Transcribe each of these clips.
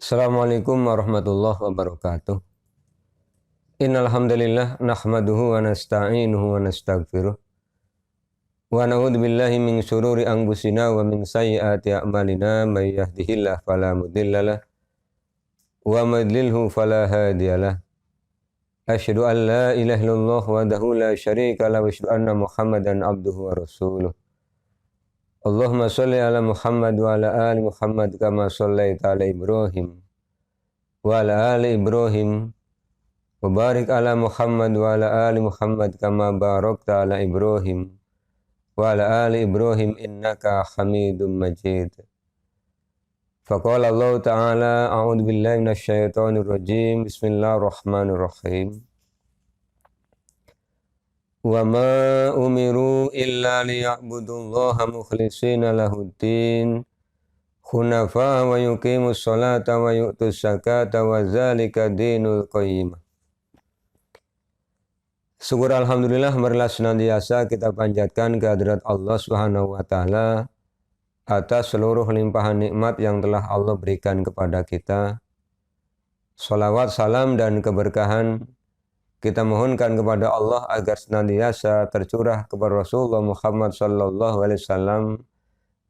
Assalamualaikum warahmatullahi wabarakatuh. Innal hamdalillah nahmaduhu wa nasta'inuhu wa nastaghfiruh. Wa na'udzu billahi min syururi anfusina wa min sayyiati a'malina may yahdihillahu fala mudhillalah wa may yudlilhu fala hadiyalah. Asyhadu an la ilaha illallah wahdahu la syarika lahu wa asyhadu anna Muhammadan abduhu wa rasuluh. Allahumma shalli ala Muhammad wa ala ali Muhammad kama shallaita ala Ibrahim wa ala ali Ibrahim wa barik ala Muhammad wa ala ali Muhammad kama barakta ala Ibrahim wa ala ali Ibrahim innaka Hamidum Majid. Faqala Allah Ta'ala a'udzu billahi minasy syaithanir rajim. Bismillahirrahmanirrahim. Wa ma umiru illa liya'budullaha mukhlishina lahuddin hunafa wa yuqimus sholata wa yu'tus zakata wa dzalika dinul qayyimah. Syukur alhamdulillah marilah senantiasa kita panjatkan kehadirat Allah Subhanahu wa taala atas seluruh limpahan nikmat yang telah Allah berikan kepada kita. Shalawat, salam dan keberkahan kita mohonkan kepada Allah agar senantiasa tercurah kepada Rasulullah Muhammad sallallahu alaihi wasallam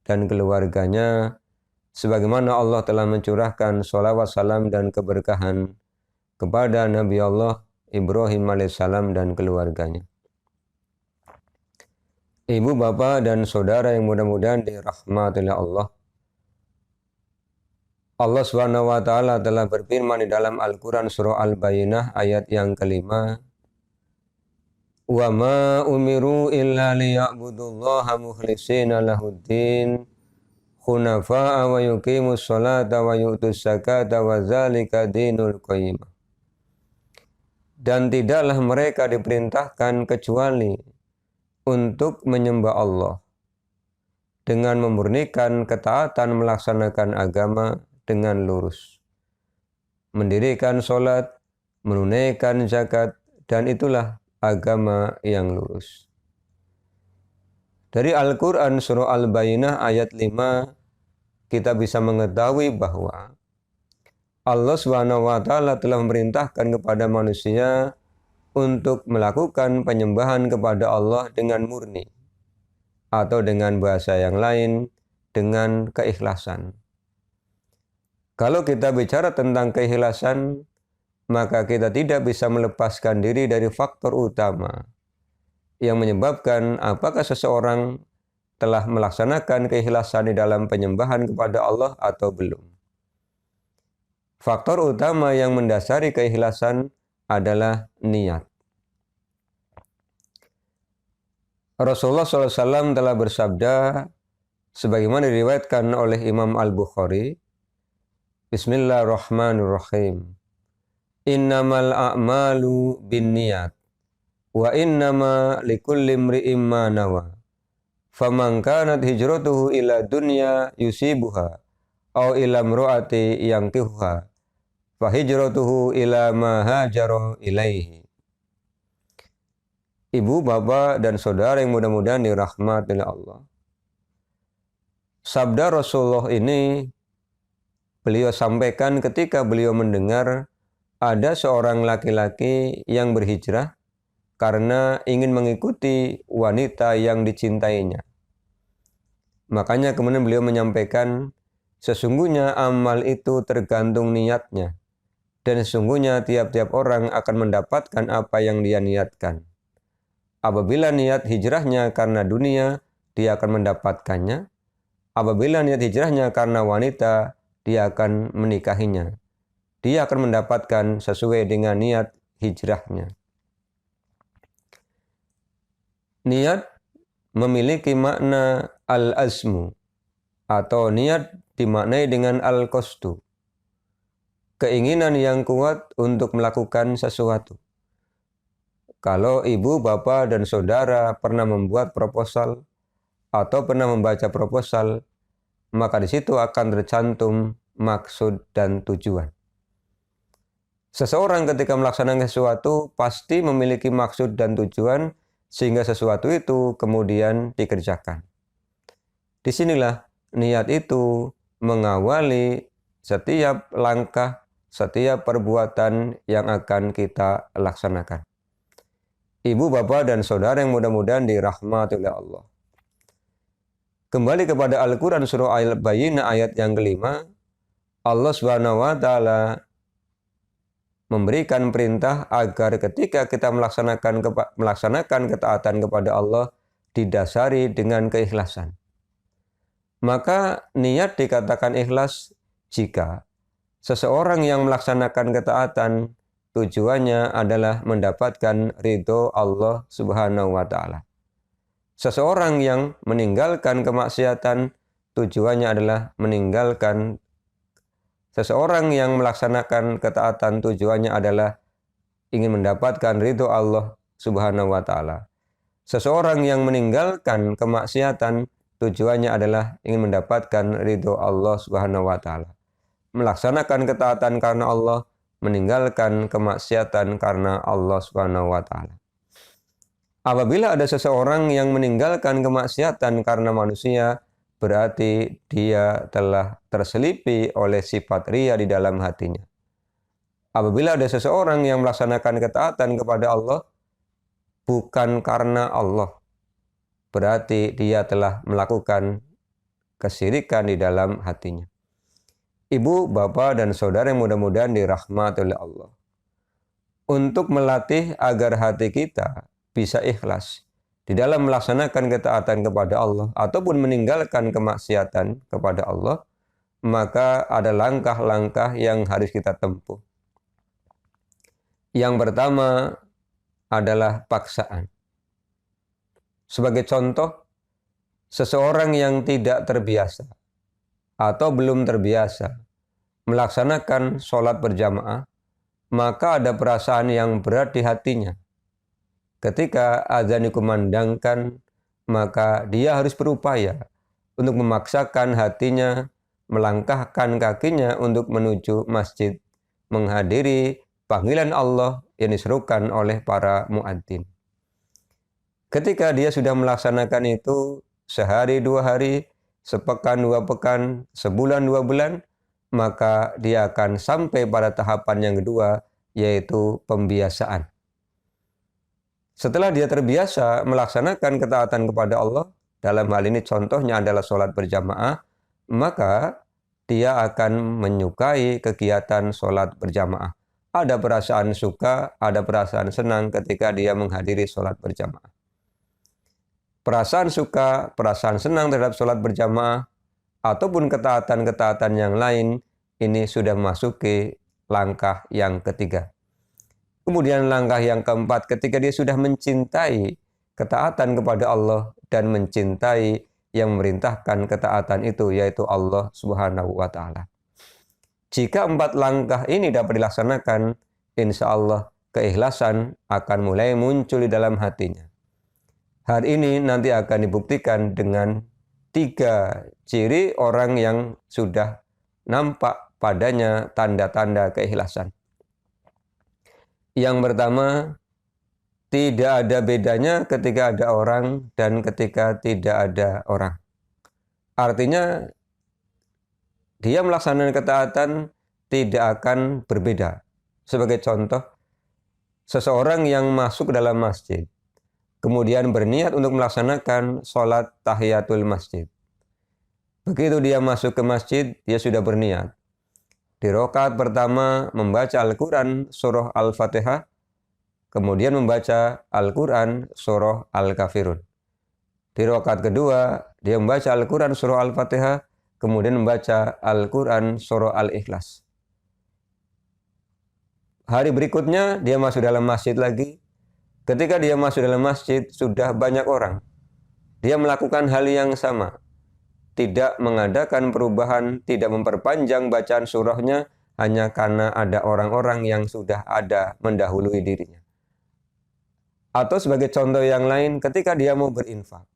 dan keluarganya, sebagaimana Allah telah mencurahkan sholawat, salam dan keberkahan kepada Nabi Allah Ibrahim alaihissalam dan keluarganya. Ibu, bapak dan saudara yang mudah-mudahan dirahmati oleh Allah. Allah Subhanahu wa taala telah berfirman di dalam Al-Qur'an surah Al-Bayyinah ayat yang kelima. Wa ma umiru illa liya'budullaha mukhlishina lahuddin hunafa'a wa yuqimus sholata wa yu'tus zakata wa dzalika dinul qayyimah. Dan tidaklah mereka diperintahkan kecuali untuk menyembah Allah dengan memurnikan ketaatan melaksanakan agama dengan lurus, mendirikan sholat, menunaikan zakat, dan itulah agama yang lurus. Dari Al-Quran surah Al-Bayyinah ayat 5 kita bisa mengetahui bahwa Allah Subhanahu wa taala telah memerintahkan kepada manusia untuk melakukan penyembahan kepada Allah dengan murni, atau dengan bahasa yang lain, dengan keikhlasan. Kalau kita bicara tentang keikhlasan, maka kita tidak bisa melepaskan diri dari faktor utama yang menyebabkan apakah seseorang telah melaksanakan keikhlasan di dalam penyembahan kepada Allah atau belum. Faktor utama yang mendasari keikhlasan adalah niat. Rasulullah SAW telah bersabda, sebagaimana diriwayatkan oleh Imam Al-Bukhari, Bismillahirrahmanirrahim. Innamal a'malu binniyat wa innama likulli imri'in ma nawa. Faman kanat hijratuhu ila dunya yusibuha aw ila imra'ati yankihuha fa hijratuhu ila ma hajara ilaihi. Ibu, bapak dan saudara yang mudah-mudahan dirahmati oleh Allah. Sabda Rasulullah ini beliau sampaikan ketika beliau mendengar ada seorang laki-laki yang berhijrah karena ingin mengikuti wanita yang dicintainya. Makanya kemudian beliau menyampaikan, sesungguhnya amal itu tergantung niatnya, dan sesungguhnya tiap-tiap orang akan mendapatkan apa yang dia niatkan. Apabila niat hijrahnya karena dunia, dia akan mendapatkannya. Apabila niat hijrahnya karena wanita, dia akan menikahinya. Dia akan mendapatkan sesuai dengan niat hijrahnya. Niat memiliki makna al-azmu, atau niat dimaknai dengan al-qasdu, keinginan yang kuat untuk melakukan sesuatu. Kalau ibu, bapak, dan saudara pernah membuat proposal atau pernah membaca proposal, maka di situ akan tercantum maksud dan tujuan. Seseorang ketika melaksanakan sesuatu pasti memiliki maksud dan tujuan sehingga sesuatu itu kemudian dikerjakan. Disinilah niat itu mengawali setiap langkah, setiap perbuatan yang akan kita laksanakan. Ibu, bapak, dan saudara yang mudah-mudahan dirahmati oleh Allah. Kembali kepada Al-Quran surah Al-Bayyinah ayat yang kelima, Allah Subhanahu wa Ta'ala memberikan perintah agar ketika kita melaksanakan ketaatan kepada Allah didasari dengan keikhlasan. Maka niat dikatakan ikhlas jika seseorang yang melaksanakan ketaatan tujuannya adalah mendapatkan ridho Allah Subhanahu wa Ta'ala. Seseorang yang meninggalkan kemaksiatan tujuannya adalah meninggalkan. Seseorang yang melaksanakan ketaatan tujuannya adalah ingin mendapatkan ridho Allah Subhanahu wa Ta'ala. Seseorang yang meninggalkan kemaksiatan tujuannya adalah ingin mendapatkan ridho Allah Subhanahu wa Ta'ala. Melaksanakan ketaatan karena Allah, meninggalkan kemaksiatan karena Allah Subhanahu wa Ta'ala. Apabila ada seseorang yang meninggalkan kemaksiatan karena manusia, berarti dia telah terselipi oleh sifat riya di dalam hatinya. Apabila ada seseorang yang melaksanakan ketaatan kepada Allah bukan karena Allah, berarti dia telah melakukan kesyirikan di dalam hatinya. Ibu, bapak, dan saudara yang mudah-mudahan dirahmati oleh Allah. Untuk melatih agar hati kita bisa ikhlas di dalam melaksanakan ketaatan kepada Allah ataupun meninggalkan kemaksiatan kepada Allah, maka ada langkah-langkah yang harus kita tempuh. Yang pertama adalah paksaan. Sebagai contoh, seseorang yang tidak terbiasa atau belum terbiasa melaksanakan sholat berjamaah, maka ada perasaan yang berat di hatinya. Ketika azan dikumandangkan, maka dia harus berupaya untuk memaksakan hatinya, melangkahkan kakinya untuk menuju masjid, menghadiri panggilan Allah yang diserukan oleh para muadzin. Ketika dia sudah melaksanakan itu sehari, 2 hari, sepekan, 2 pekan, sebulan, 2 bulan, maka dia akan sampai pada tahapan yang kedua, yaitu pembiasaan. Setelah dia terbiasa melaksanakan ketaatan kepada Allah, dalam hal ini contohnya adalah sholat berjamaah, maka dia akan menyukai kegiatan sholat berjamaah. Ada perasaan suka, ada perasaan senang ketika dia menghadiri sholat berjamaah. Perasaan suka, perasaan senang terhadap sholat berjamaah, ataupun ketaatan-ketaatan yang lain, ini sudah memasuki langkah yang ketiga. Kemudian langkah yang keempat, ketika dia sudah mencintai ketaatan kepada Allah dan mencintai yang memerintahkan ketaatan itu, yaitu Allah Subhanahu wa Ta'ala. Jika 4 langkah ini dapat dilaksanakan, insya Allah keikhlasan akan mulai muncul di dalam hatinya. Hal ini nanti akan dibuktikan dengan 3 ciri orang yang sudah nampak padanya tanda-tanda keikhlasan. Yang pertama, tidak ada bedanya ketika ada orang dan ketika tidak ada orang. Artinya, dia melaksanakan ketaatan tidak akan berbeda. Sebagai contoh, seseorang yang masuk ke dalam masjid, kemudian berniat untuk melaksanakan sholat tahiyatul masjid. Begitu dia masuk ke masjid, dia sudah berniat. Di rakaat pertama membaca Al-Quran surah Al-Fatihah, kemudian membaca Al-Quran surah Al-Kafirun. Di rakaat kedua, dia membaca Al-Quran surah Al-Fatihah, kemudian membaca Al-Quran surah Al-Ikhlas. Hari berikutnya, dia masuk dalam masjid lagi. Ketika dia masuk dalam masjid, sudah banyak orang. Dia melakukan hal yang sama. Tidak mengadakan perubahan, tidak memperpanjang bacaan surahnya, hanya karena ada orang-orang yang sudah ada mendahului dirinya. Atau sebagai contoh yang lain, ketika dia mau berinfak,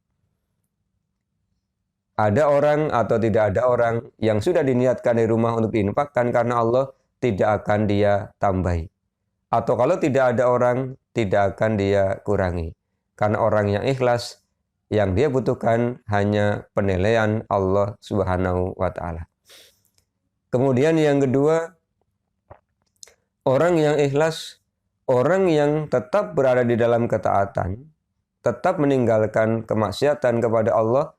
ada orang atau tidak ada orang yang sudah diniatkan di rumah untuk diinfakkan karena Allah, tidak akan dia tambahi. Atau kalau tidak ada orang, tidak akan dia kurangi. Karena orang yang ikhlas, yang dia butuhkan hanya penilaian Allah Subhanahu wa Ta'ala. Kemudian yang kedua, orang yang ikhlas, orang yang tetap berada di dalam ketaatan, tetap meninggalkan kemaksiatan kepada Allah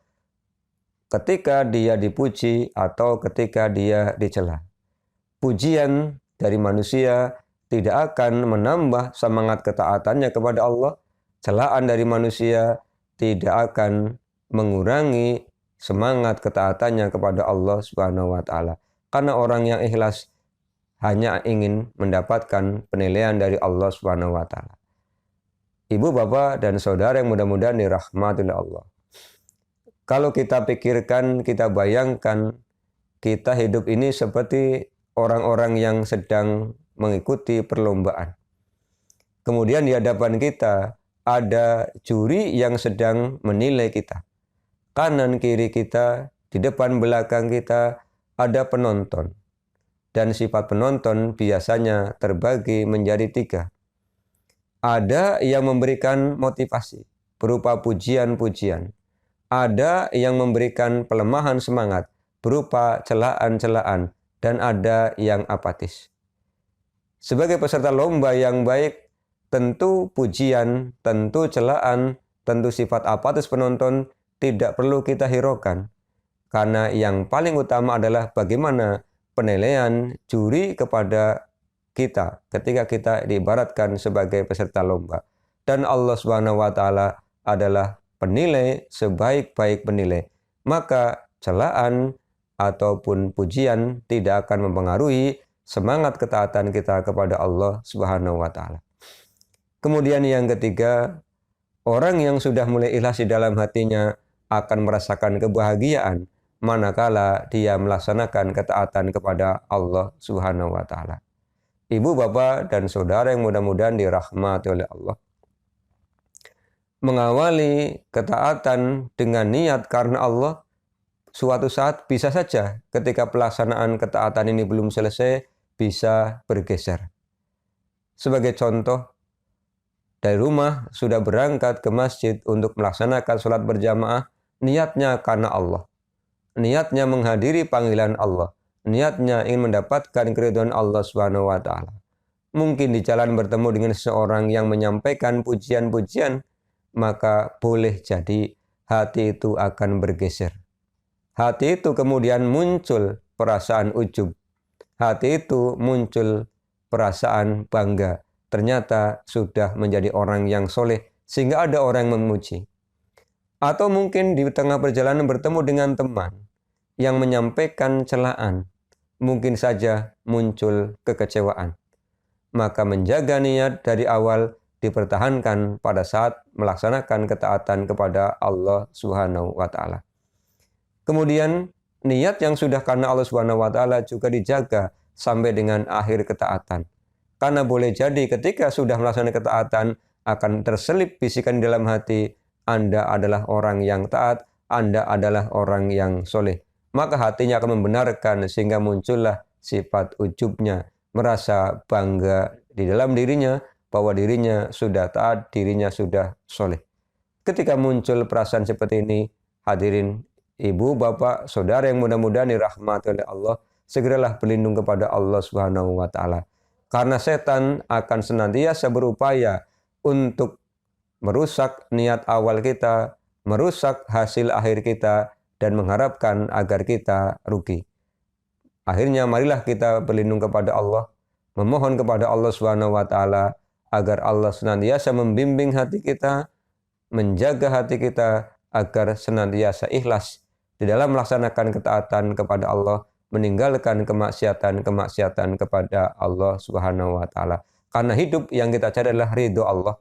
ketika dia dipuji atau ketika dia dicela. Pujian dari manusia tidak akan menambah semangat ketaatannya kepada Allah. Celaan dari manusia tidak akan mengurangi semangat ketaatannya kepada Allah Subhanahu wa taala. Karena orang yang ikhlas hanya ingin mendapatkan penilaian dari Allah Subhanahu wa taala. Ibu, bapak, dan saudara yang mudah-mudahan dirahmati oleh Allah. Kalau kita pikirkan, kita bayangkan, kita hidup ini seperti orang-orang yang sedang mengikuti perlombaan. Kemudian di hadapan kita ada juri yang sedang menilai kita. Kanan kiri kita, di depan belakang kita ada penonton. Dan sifat penonton biasanya terbagi menjadi 3. Ada yang memberikan motivasi berupa pujian-pujian. Ada yang memberikan pelemahan semangat berupa celaan-celaan. Dan ada yang apatis. Sebagai peserta lomba yang baik, tentu pujian, tentu celaan, tentu sifat apatis penonton tidak perlu kita hiraukan. Karena yang paling utama adalah bagaimana penilaian juri kepada kita ketika kita diibaratkan sebagai peserta lomba. Dan Allah Subhanahu wa taala adalah penilai sebaik-baik penilai. Maka celaan ataupun pujian tidak akan mempengaruhi semangat ketaatan kita kepada Allah Subhanahu wa taala. Kemudian yang ketiga, orang yang sudah mulai ikhlas di dalam hatinya akan merasakan kebahagiaan manakala dia melaksanakan ketaatan kepada Allah Subhanahu wa taala. Ibu, bapak, dan saudara yang mudah-mudahan dirahmati oleh Allah. Mengawali ketaatan dengan niat karena Allah, suatu saat bisa saja ketika pelaksanaan ketaatan ini belum selesai, bisa bergeser. Sebagai contoh, dari rumah sudah berangkat ke masjid untuk melaksanakan sholat berjamaah, niatnya karena Allah. Niatnya menghadiri panggilan Allah. Niatnya ingin mendapatkan keridhaan Allah Subhanahu wa taala. Mungkin di jalan bertemu dengan seseorang yang menyampaikan pujian-pujian, maka boleh jadi hati itu akan bergeser. Hati itu kemudian muncul perasaan ujub. Hati itu muncul perasaan bangga. Ternyata sudah menjadi orang yang soleh, sehingga ada orang yang memuji. Atau mungkin di tengah perjalanan bertemu dengan teman yang menyampaikan celaan. Mungkin saja muncul kekecewaan. Maka menjaga niat dari awal dipertahankan pada saat melaksanakan ketaatan kepada Allah Subhanahu wa taala. Kemudian niat yang sudah karena Allah Subhanahu wa taala juga dijaga sampai dengan akhir ketaatan. Karena boleh jadi ketika sudah melaksanakan ketaatan akan terselip bisikan di dalam hati, Anda adalah orang yang taat, Anda adalah orang yang soleh. Maka hatinya akan membenarkan sehingga muncullah sifat ujubnya, merasa bangga di dalam dirinya bahwa dirinya sudah taat, dirinya sudah soleh. Ketika muncul perasaan seperti ini, hadirin ibu, bapak, saudara yang mudah-mudahan dirahmati oleh Allah, segeralah berlindung kepada Allah Subhanahu wa taala. Karena setan akan senantiasa berupaya untuk merusak niat awal kita, merusak hasil akhir kita, dan mengharapkan agar kita rugi. Akhirnya marilah kita berlindung kepada Allah, memohon kepada Allah Subhanahu wa taala agar Allah senantiasa membimbing hati kita, menjaga hati kita agar senantiasa ikhlas di dalam melaksanakan ketaatan kepada Allah, meninggalkan kemaksiatan-kemaksiatan kepada Allah Subhanahu wa taala. Karena hidup yang kita cari adalah ridho Allah,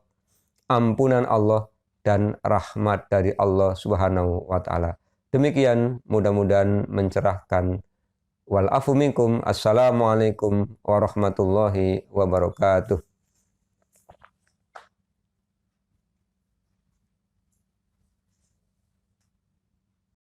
ampunan Allah, dan rahmat dari Allah Subhanahu wa taala. Demikian, mudah-mudahan mencerahkan. Wal afu minkum. Assalamualaikum warahmatullahi wabarakatuh.